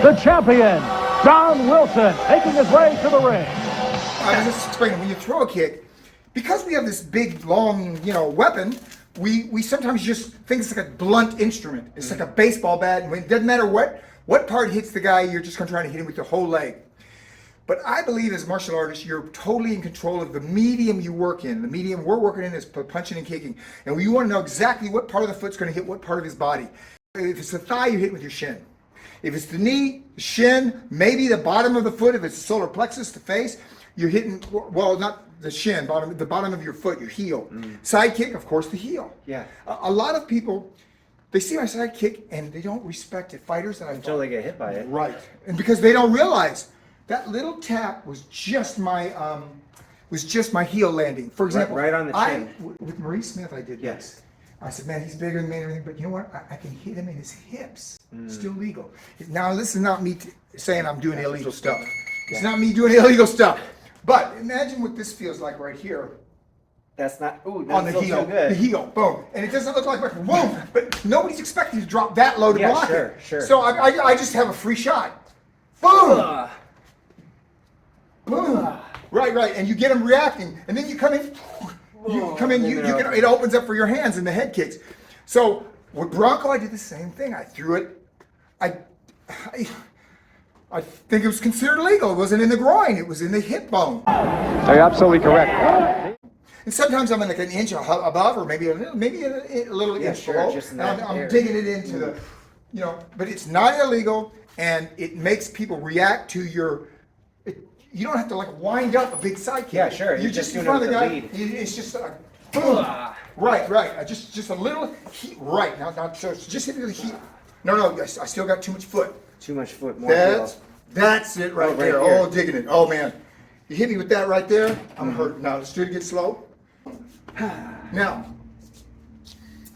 the champion, Don Wilson, making his way to the ring. I was just explaining, when you throw a kick, because we have this big, long, weapon, we sometimes just think it's like a blunt instrument. It's like a baseball bat, and it doesn't matter what part hits the guy, you're just going to try to hit him with the whole leg. But I believe as martial artists, you're totally in control of the medium you work in. The medium we're working in is punching and kicking. And we want to know exactly what part of the foot's going to hit what part of his body. If it's the thigh, you hit with your shin. If it's the knee, the shin, maybe the bottom of the foot, if it's the solar plexus, the face, you're hitting, well, not the shin, the bottom of your foot, your heel. Sidekick, of course, the heel. Yeah. A lot of people, they see my sidekick and they don't respect it. Fighters that I Until they get hit by it. Right. And because they don't realize that little tap was just my heel landing. For example, right on the chin. With Marie Smith, I did Yes. this. I said, man, he's bigger than me and everything, but you know what? I can hit him in his hips. Still legal. Now, this is not me saying I'm doing illegal stuff. It's not me doing illegal stuff. But imagine what this feels like right here. That's not, On the heel. so good. The heel, boom. And it doesn't look like much, boom. But nobody's expecting you to drop that low to block it. Sure. So I just have a free shot. Boom! Boom! Right. And you get them reacting. And then you come in. It opens up for your hands and the head kicks. So with Bronco, I did the same thing. I threw it. I think it was considered illegal. It wasn't in the groin. It was in the hip bone. You're absolutely correct. And sometimes I'm like an inch above, or maybe a little inch below. Just in And that I'm area. digging it into the, but it's not illegal, and it makes people react to your. You don't have to like wind up a big sidekick. Yeah, sure. You're just in doing front it of the with guy. lead. It's just like boom. Right. Just a little heat. Right now, so just hit the heat. No. I still got too much foot. Too much foot, more heel. That's it right there. here. Oh, digging it. Oh man, you hit me with that right there. I'm hurt. Now let's do it again slow. Now,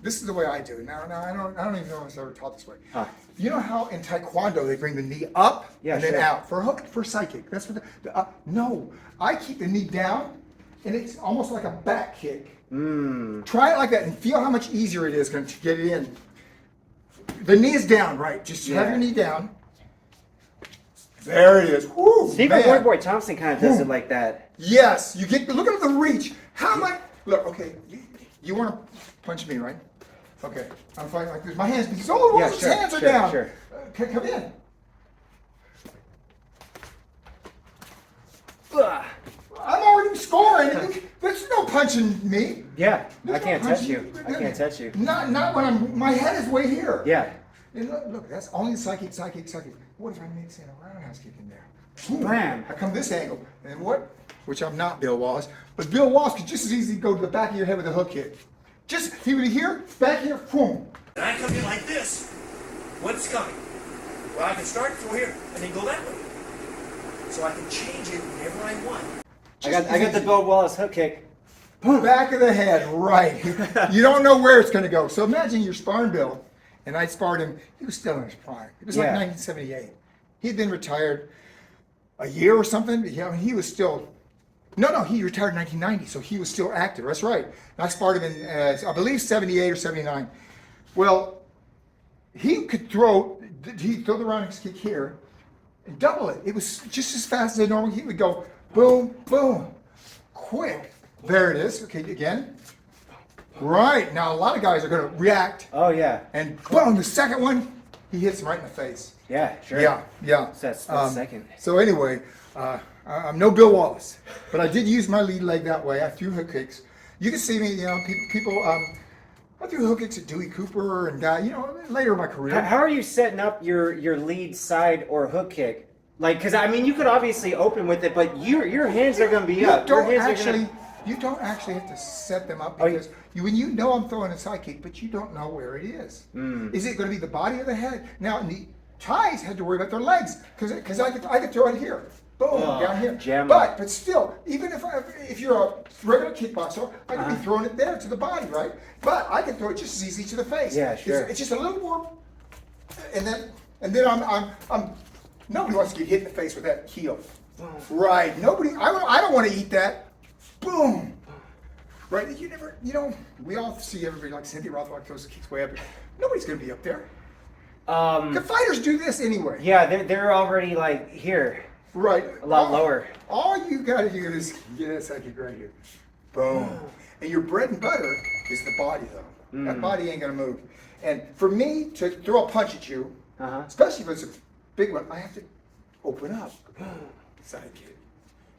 this is the way I do it. Now I don't even know if I was ever taught this way. Huh. You know how in Taekwondo they bring the knee up and then sure. out for a hook, for a sidekick. That's what no, I keep the knee down, and it's almost like a back kick. Try it like that and feel how much easier it is going to get it in. The knee is down, right? Just have your knee down. There it is. Woo, Stephen Boy Thompson kind of does it like that. Yes, you get. Look at the reach. How am I? Look, okay. You want to punch me, right? Okay. I'm fighting like this. My hands. Because his hands are down. Sure. Come in. I'm already scoring. There's no punching me. Yeah, There's I can't no touch punching. you. I can't touch you. Not when my head is way here. Yeah. And look, that's only sidekick. What if I mix in a roundhouse kick in there? Bam. I come this angle. And what? Which I'm not Bill Wallace. But Bill Wallace could just as easily go to the back of your head with a hook kick. Just, he would here, back here, boom. And I come in like this. What's coming? Well, I can start from here and then go that way. So I can change it whenever I want. I got the Bill Wallace hook kick. Back of the head, right. You don't know where it's going to go. So imagine you're sparring Bill, and I sparred him. He was still in his prime. It was like 1978. He'd been retired a year or something. He was still. No, he retired in 1990, so he was still active. That's right. And I sparred him in, I believe, 78 or 79. Well, he'd throw the roundhouse kick here and double it. It was just as fast as a normal. He would go boom, boom, quick. There it is. Okay, again. Right. Now, a lot of guys are going to react. Oh, yeah. And boom, the second one, he hits him right in the face. Yeah, sure. Yeah. So that's the second. So anyway, I'm no Bill Wallace, but I did use my lead leg that way. I threw hook kicks. You can see me, people. I threw hook kicks at Dewey Cooper and later in my career. How are you setting up your lead side or hook kick? Like, because I mean, you could obviously open with it, but your hands are going to be up. You don't actually have to set them up because when you know I'm throwing a side kick, but you don't know where it is. Is it going to be the body or the head? Now, the Thais had to worry about their legs because I could throw it here. Boom, down here. But still, even if you're a regular kickboxer, I could be throwing it there to the body, right? But I can throw it just as easy to the face. Yeah, sure. It's just a little more, and then I'm nobody wants to get hit in the face with that heel. Right? Nobody. I don't want to eat that. Boom. Right? We all see everybody like Cynthia Rothrock throws the kicks way up. Nobody's going to be up there. The fighters do this anyway. Yeah, they're already like here. Right. A lot lower. All you got to do is get that sidekick right here. Boom. And your bread and butter is the body, though. That body ain't going to move. And for me to throw a punch at you, especially if it's a big one, I have to open up. Sidekick.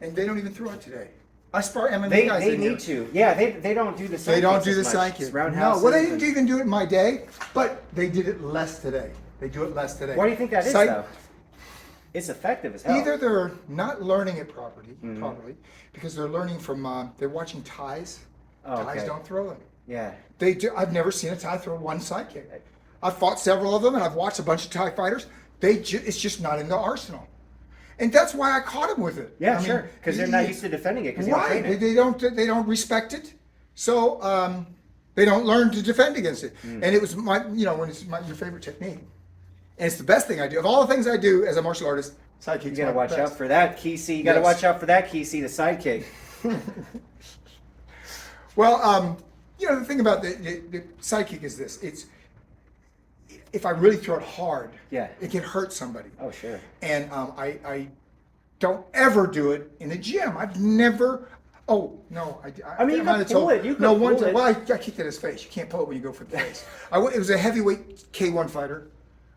And they don't even throw it today. I spar MMA guys. They need to. Yeah, they don't do the sidekick. They don't do the sidekick. No, well, they didn't even do it in my day, but they did it less today. They do it less today. Why do you think that is, though? It's effective as hell. Either they're not learning it properly, because they're learning from, they're watching Thais. Thais don't throw them. Yeah. They do. I've never seen a Thai throw one sidekick. I've fought several of them, and I've watched a bunch of Thai fighters. It's just not in the arsenal. And that's why I caught him with it. Yeah, sure. Because they're not used to defending it. Right. They don't respect it. So they don't learn to defend against it. And it was when it's your favorite technique. And it's the best thing I do. Of all the things I do as a martial artist, sidekick. You gotta watch out for that, Kesey. You gotta watch out for that, Kesey, the sidekick. Well, the thing about the sidekick is this. It's if I really throw it hard, it can hurt somebody. Oh, sure. And I don't ever do it in the gym. I've never. Oh no! I mean, you can pull it. You can pull it. Well, I kicked at his face. You can't pull it when you go for the face. It was a heavyweight K1 fighter.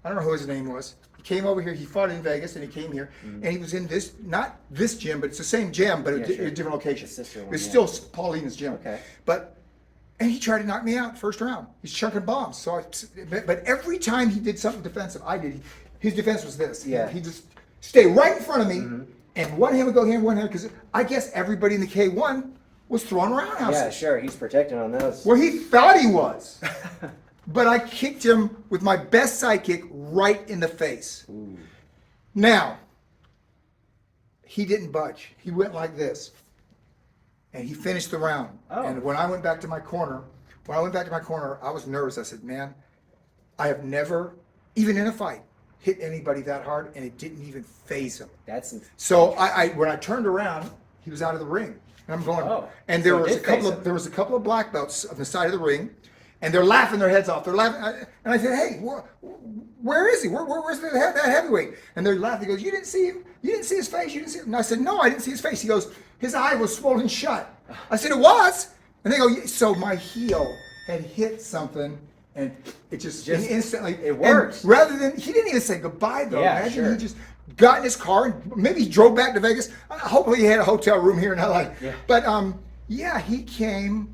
I don't know who his name was. He came over here. He fought in Vegas, and he came here, and he was in not this gym, but it's the same gym, but a different location. It's still Paulina's gym. Okay. And he tried to knock me out first round. He's chucking bombs. But every time he did something defensive, his defense was this. Yeah. He just stay right in front of me, and one hand would go here, one hand, because I guess everybody in the K1 was throwing roundhouses. Yeah, sure. He's protecting on those. Well, he thought he was. But I kicked him with my best sidekick right in the face. Ooh. Now, he didn't budge. He went like this. And he finished the round. Oh. And when I went back to my corner, I was nervous. I said, man, I have never, even in a fight, hit anybody that hard, and it didn't even faze him. So when I turned around, he was out of the ring. And I'm going, and there was a couple of black belts on the side of the ring. And they're laughing their heads off. They're laughing. And I said, hey, where is he? Where's that heavyweight? And they're laughing. He goes, you didn't see him? You didn't see his face? You didn't see him? And I said, no, I didn't see his face. He goes, his eye was swollen shut. I said, it was? And they go, so my heel had hit something, and it just instantly. It worked. Rather than, he didn't even say goodbye, though. Yeah, Imagine sure. he just got in his car, and maybe he drove back to Vegas. Hopefully he had a hotel room here in LA. Yeah. But, he came.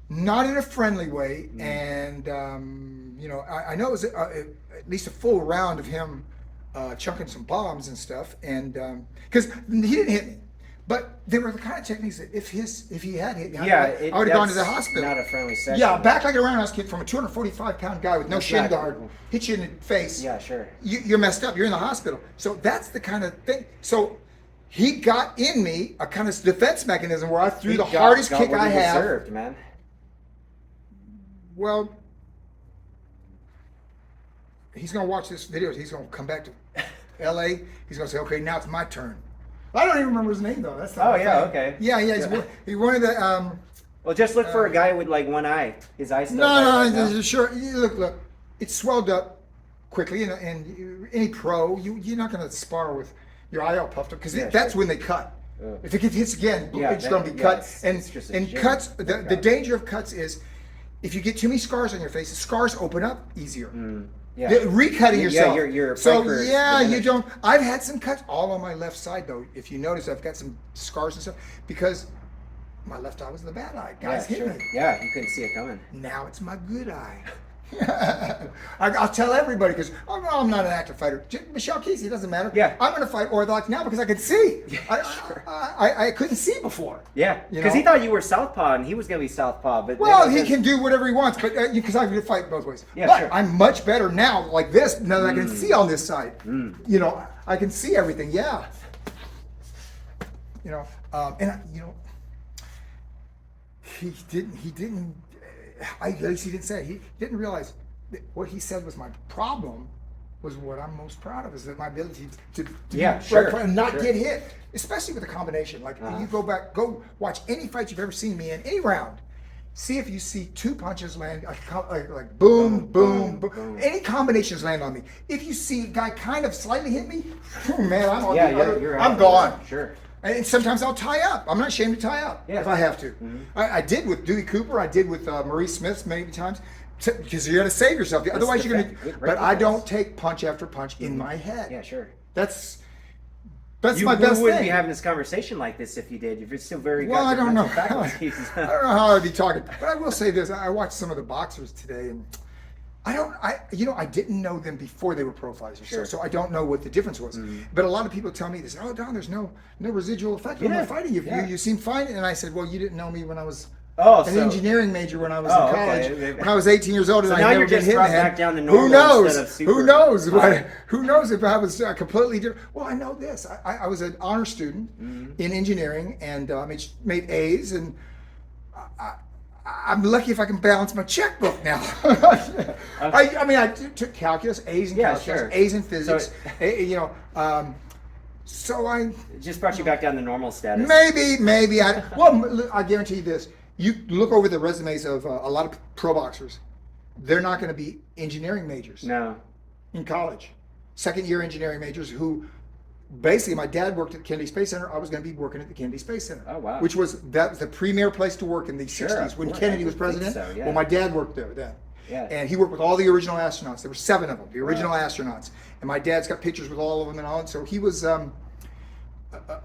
Not in a friendly way, and I know it was at least a full round of him chunking some bombs and stuff, and because he didn't hit me, but they were the kind of techniques that if he had hit me, I would have gone to the hospital. Not a friendly session. Yeah, back like a roundhouse kick from a 245-pound guy with no shin guard, hit you in the face. Yeah, sure. You're messed up. You're in the hospital. So that's the kind of thing. So he got in me a kind of defense mechanism where I threw the hardest kick I have. Deserved, man. Well, he's going to watch this video. He's going to come back to L.A. He's going to say, okay, now it's my turn. I don't even remember his name, though. That's not okay. Yeah. He wanted the... well, just look for a guy with, like, one eye. His eye's still No, sure. Look. It's swelled up quickly, and any pro, you're not going to spar with your eye all puffed up, because that's when they cut. If it hits again, it's going to be cut. And cuts, the danger of cuts is, if you get too many scars on your face, the scars open up easier. Recutting yourself. You don't. I've had some cuts all on my left side, though. If you notice, I've got some scars and stuff because my left eye was the bad eye. Guys hit me. Yeah, you couldn't see it coming. Now it's my good eye. I'll tell everybody, because I'm not an active fighter. Michelle Casey, it doesn't matter. Yeah. I'm going to fight Orthodox now because I can see. Sure. I couldn't see before. Yeah, because he thought you were southpaw and he was going to be southpaw. But he can do whatever he wants, but because I can fight both ways. Yeah, but sure. I'm much better now, like this, now that I can see on this side. I can see everything. Yeah. He didn't. At least he didn't say it. He didn't realize that what he said was my problem was what I'm most proud of, is that my ability to and not get hit, especially with a combination. Like you go watch any fight you've ever seen me in, any round. see if you see 2 punches land, like boom, boom, boom. Any combinations land on me. If you see a guy kind of slightly hit me, man, I'm on Yeah, the other, you're I'm out. gone. Sure. And sometimes I'll tie up. I'm not ashamed to tie up if I have to. I did with Dewey Cooper. I did with Maurice Smith many times. Because you got to save yourself. Otherwise, you're going to. But I don't take punch after punch in my head. Yeah, sure. That's my best You wouldn't thing. be having this conversation like this if you did. You're still very. Well, I don't know. I Faculties. don't know how I'd be talking, but I will say this: I watched some of the boxers today, and I didn't know them before they were pro fighters, Sure. so I don't know what the difference was. But a lot of people tell me this: "Oh, Don, there's no residual effect when we're fighting. You seem fine." And I said, "Well, you didn't know me when I was." An engineering major when I was in college. Okay. When I was 18 years old, and So I now never you're been just hit in the brought head. back down to Who normal knows? instead of super. Who knows? Right. Who knows if I was completely different? Well, I know this. I was an honor student in engineering and made A's, and I'm lucky if I can balance my checkbook now. I took calculus, A's in calculus, sure. A's in physics. So I It just brought you back down to normal status. maybe I guarantee you this. You look over the resumes of a lot of pro boxers. They're not going to be engineering majors No. in college. Second-year engineering majors who basically, my dad worked at the Kennedy Space Center. I was going to be working at the Kennedy Space Center. Oh, wow. Which was the premier place to work in the 60s when of course. Kennedy I was would think president. so, yeah. Well, my dad worked there then. Yeah. And he worked with all the original astronauts. There were 7 of them, the original astronauts. And my dad's got pictures with all of them and all. And so he was a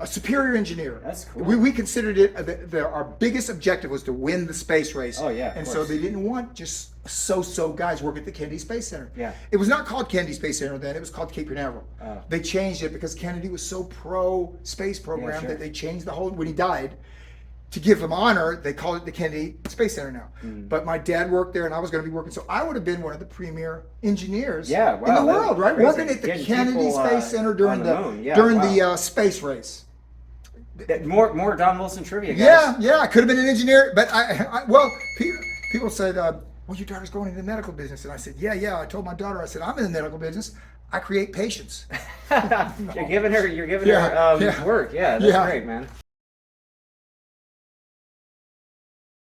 superior engineer. That's cool. We considered it, our biggest objective was to win the space race. Oh, yeah, of And so course. they didn't want just so guys work at the Kennedy Space Center. Yeah. It was not called Kennedy Space Center then, it was called Cape Canaveral. Oh. They changed it because Kennedy was so pro space program sure. that they changed the whole, when he died, to give him honor, they call it the Kennedy Space Center now. But my dad worked there and I was going to be working, so I would have been one of the premier engineers in the world, right? Crazy. Working at the Getting Kennedy people, Space Center during on the moon. Yeah, the space race. More Don Wilson trivia, guys. Yeah, I could have been an engineer, but people said, well, your daughter's going into the medical business. And I said, yeah. I told my daughter, I said, I'm in the medical business. I create patients. You're giving her work. Yeah, that's great, man.